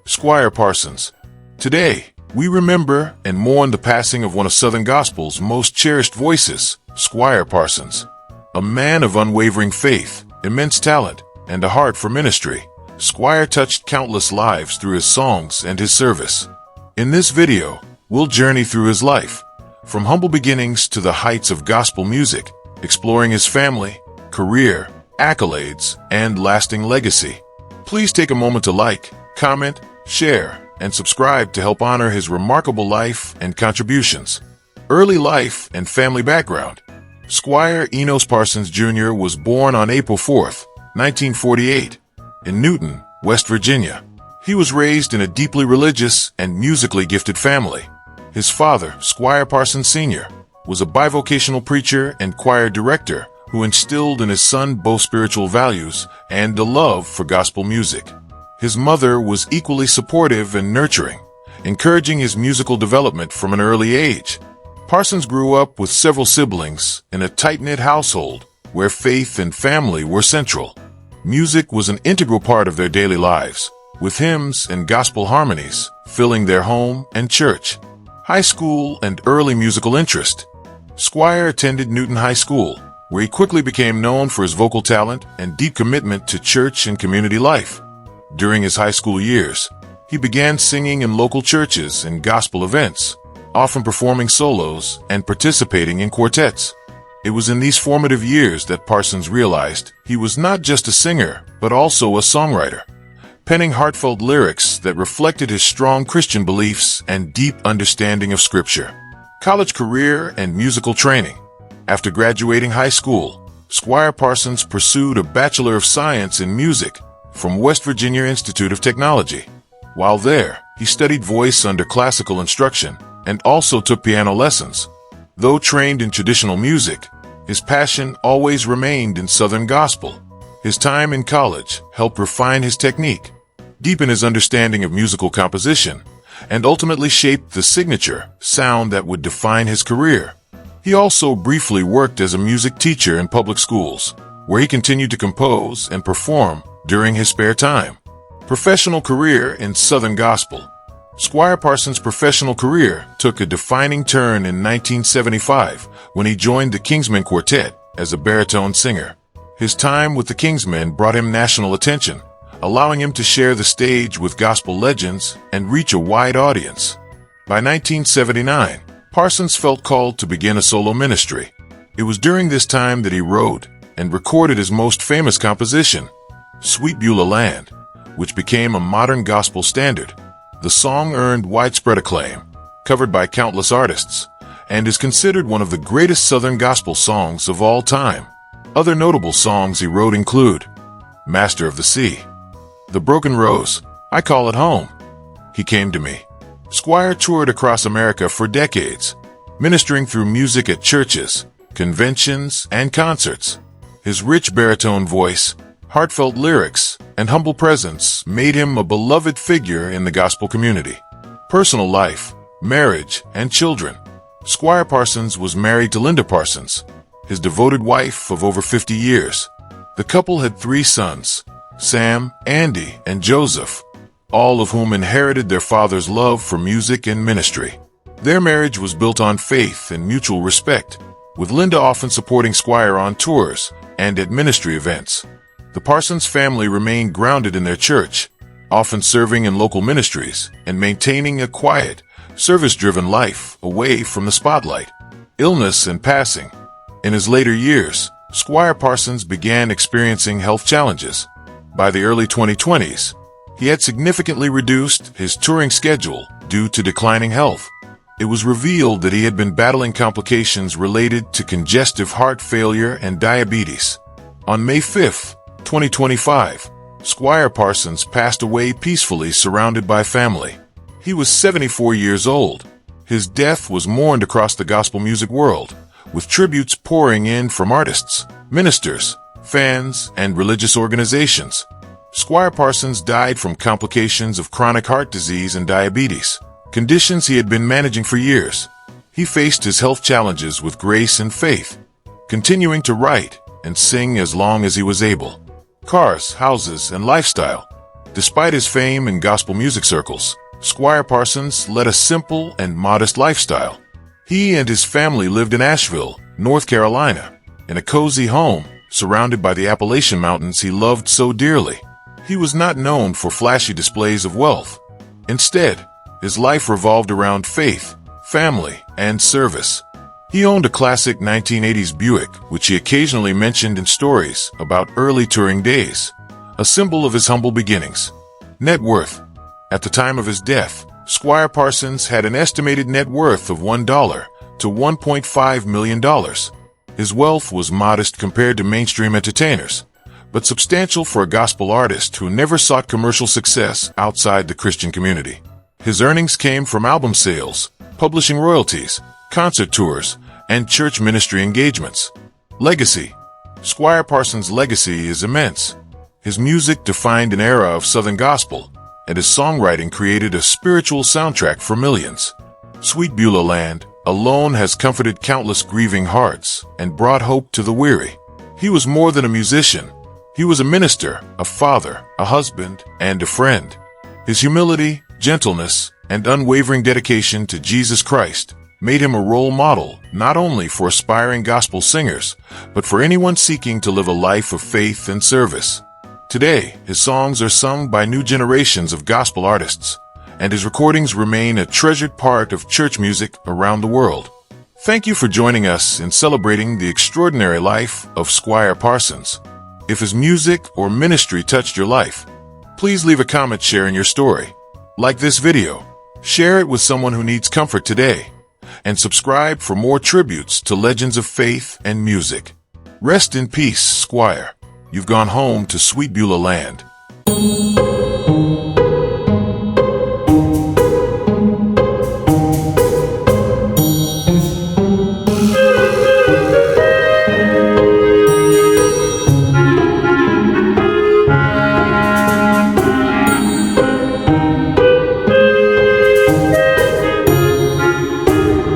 Squire Parsons. Today, we remember and mourn the passing of one of Southern Gospel's most cherished voices, Squire Parsons. A man of unwavering faith, immense talent, and a heart for ministry, Squire touched countless lives through his songs and his service. In this video, we'll journey through his life, from humble beginnings to the heights of gospel music, exploring his family, career, accolades, and lasting legacy. Please take a moment to like, comment, share, and subscribe to help honor his remarkable life and contributions. Early life and family background. Squire Enos Parsons Jr. was born on April 4, 1948, in Newton, West Virginia. He was raised in a deeply religious and musically gifted family. His father, Squire Parsons Sr., was a bivocational preacher and choir director who instilled in his son both spiritual values and a love for gospel music. His mother was equally supportive and nurturing, encouraging his musical development from an early age. Parsons grew up with several siblings in a tight-knit household where faith and family were central. Music was an integral part of their daily lives, with hymns and gospel harmonies filling their home and church. High school and early musical interest. Squire attended Newton High School, where he quickly became known for his vocal talent and deep commitment to church and community life. During his high school years, he began singing in local churches and gospel events, often performing solos and participating in quartets. It was in these formative years that Parsons realized he was not just a singer, but also a songwriter, penning heartfelt lyrics that reflected his strong Christian beliefs and deep understanding of Scripture. College career and musical training. After graduating high school, Squire Parsons pursued a Bachelor of Science in Music from West Virginia Institute of Technology. While there, he studied voice under classical instruction and also took piano lessons. Though trained in traditional music, his passion always remained in Southern gospel. His time in college helped refine his technique, deepen his understanding of musical composition, and ultimately shape the signature sound that would define his career. He also briefly worked as a music teacher in public schools, where he continued to compose and perform during his spare time. Professional career in Southern gospel. Squire Parsons' professional career took a defining turn in 1975 when he joined the Kingsmen Quartet as a baritone singer. His time with the Kingsmen brought him national attention, allowing him to share the stage with gospel legends and reach a wide audience. By 1979, Parsons felt called to begin a solo ministry. It was during this time that he wrote and recorded his most famous composition, Sweet Bula Land, which became a modern gospel standard. The song earned widespread acclaim, covered by countless artists, and is considered one of the greatest Southern gospel songs of all time. Other notable songs he wrote include Master of the Sea, The Broken Rose, I Call It Home, He Came to Me. Squire toured across America for decades, ministering through music at churches, conventions, and concerts. His rich baritone voice, heartfelt lyrics, and humble presence made him a beloved figure in the gospel community. Personal life, marriage, and children. Squire Parsons was married to Linda Parsons, his devoted wife of over 50 years. The couple had 3 sons, Sam, Andy, and Joseph, all of whom inherited their father's love for music and ministry. Their marriage was built on faith and mutual respect, with Linda often supporting Squire on tours and at ministry events. The Parsons family remained grounded in their church, often serving in local ministries and maintaining a quiet, service-driven life away from the spotlight. Illness and passing. In his later years, Squire Parsons began experiencing health challenges. By the early 2020s, he had significantly reduced his touring schedule due to declining health. It was revealed that he had been battling complications related to congestive heart failure and diabetes. On May 5, 2025, Squire Parsons passed away peacefully surrounded by family. He was 74 years old. His death was mourned across the gospel music world, with tributes pouring in from artists, ministers, fans, and religious organizations. Squire Parsons died from complications of chronic heart disease and diabetes, conditions he had been managing for years. He faced his health challenges with grace and faith, continuing to write and sing as long as he was able. Cars, houses, and lifestyle. Despite his fame in gospel music circles, Squire Parsons led a simple and modest lifestyle. He and his family lived in Asheville, North Carolina, in a cozy home surrounded by the Appalachian Mountains he loved so dearly. He was not known for flashy displays of wealth. Instead, his life revolved around faith, family, and service. He owned a classic 1980s Buick, which he occasionally mentioned in stories about early touring days, a symbol of his humble beginnings. Net worth. At the time of his death, Squire Parsons had an estimated net worth of $1 to $1.5 million. His wealth was modest compared to mainstream entertainers, but substantial for a gospel artist who never sought commercial success outside the Christian community. His earnings came from album sales, publishing royalties, concert tours, and church ministry engagements. Legacy. Squire Parsons' legacy is immense. His music defined an era of Southern gospel, and his songwriting created a spiritual soundtrack for millions. Sweet Bula land alone has comforted countless grieving hearts and brought hope to the weary. He was more than a musician. He was a minister, a father, a husband, and a friend. His humility, gentleness, and unwavering dedication to Jesus Christ made him a role model not only for aspiring gospel singers, but for anyone seeking to live a life of faith and service. Today, his songs are sung by new generations of gospel artists, and his recordings remain a treasured part of church music around the world. Thank you for joining us in celebrating the extraordinary life of Squire Parsons. If his music or ministry touched your life, please leave a comment sharing your story. Like this video, share it with someone who needs comfort today, and subscribe for more tributes to legends of faith and music. Rest in peace, Squire. You've gone home to sweet Bula land.